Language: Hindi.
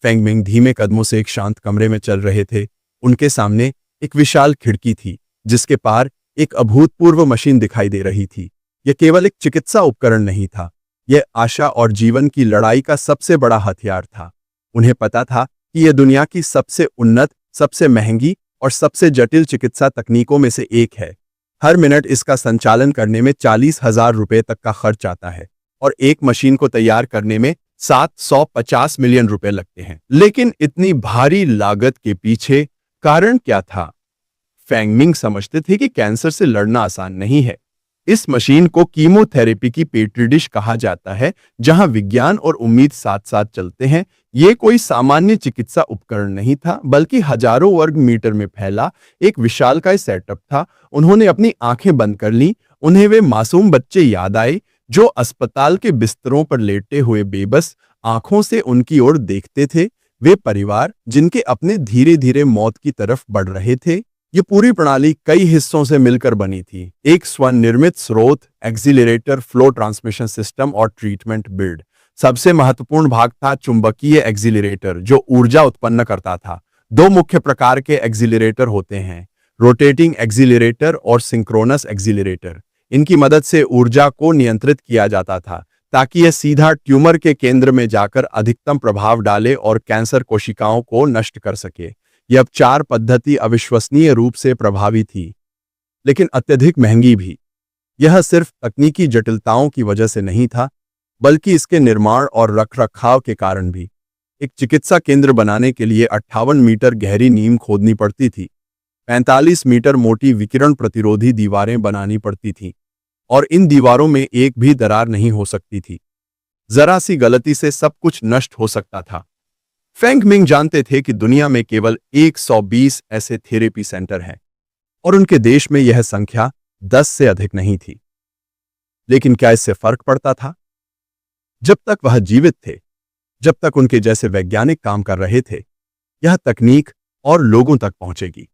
फेंग मिंग धीमे कदमों से एक शांत कमरे में चल रहे थे। उनके सामने एक विशाल खिड़की थी जिसके पार एक अभूतपूर्व मशीन दिखाई दे रही थी। यह केवल एक चिकित्सा उपकरण नहीं था, यह आशा और जीवन की लड़ाई का सबसे बड़ा हथियार था। उन्हें पता था कि यह दुनिया की सबसे उन्नत, सबसे महंगी और सबसे जटिल चिकित्सा तकनीकों में से एक है। हर मिनट इसका संचालन करने में 40,000 रुपए तक का खर्च आता है और एक मशीन को तैयार करने में 750 मिलियन रुपए लगते हैं। लेकिन इतनी भारी लागत के पीछे कारण क्या था? फेंग मिंग समझते थे कि कैंसर से लड़ना आसान नहीं है। इस मशीन को कीमोथेरेपी की पेट्री डिश कहा जाता है, जहां विज्ञान और उम्मीद साथ साथ चलते हैं। यह कोई सामान्य चिकित्सा उपकरण नहीं था, बल्कि हजारों वर्ग मीटर में फैला एक विशालकाय सेटअप था। उन्होंने अपनी आंखें बंद कर लीं। उन्हें वे मासूम बच्चे याद आए जो अस्पताल के बिस्तरों पर लेटे हुए बेबस आंखों से उनकी ओर देखते थे। वे परिवार जिनके अपने धीरे धीरे मौत की तरफ बढ़ रहे थे। ये पूरी प्रणाली कई हिस्सों से मिलकर बनी थी। एक स्वनिर्मित स्रोत, एक्सीलरेटर, फ्लो ट्रांसमिशन सिस्टम और ट्रीटमेंट बिल्ड। सबसे महत्वपूर्ण भाग था चुंबकीय एक्सीलरेटर, जो ऊर्जा उत्पन्न करता था। दो मुख्य प्रकार के एक्सीलरेटर होते हैं, रोटेटिंग एक्सीलरेटर और सिंक्रोनस एक्सीलरेटर। इनकी मदद से ऊर्जा को नियंत्रित किया जाता था ताकि यह सीधा ट्यूमर के केंद्र में जाकर अधिकतम प्रभाव डाले और कैंसर कोशिकाओं को नष्ट कर सके। यह उपचार पद्धति अविश्वसनीय रूप से प्रभावी थी, लेकिन अत्यधिक महंगी भी। यह सिर्फ तकनीकी जटिलताओं की वजह से नहीं था, बल्कि इसके निर्माण और रखरखाव के कारण भी। एक चिकित्सा केंद्र बनाने के लिए 58 मीटर गहरी नींव खोदनी पड़ती थी, 45 मीटर मोटी विकिरण प्रतिरोधी दीवारें बनानी पड़ती थीं, और इन दीवारों में एक भी दरार नहीं हो सकती थी। जरा सी गलती से सब कुछ नष्ट हो सकता था। फेंग मिंग जानते थे कि दुनिया में केवल 120 ऐसे थेरेपी सेंटर हैं और उनके देश में यह संख्या 10 से अधिक नहीं थी। लेकिन क्या इससे फर्क पड़ता था? जब तक वह जीवित थे, जब तक उनके जैसे वैज्ञानिक काम कर रहे थे, यह तकनीक और लोगों तक पहुंचेगी।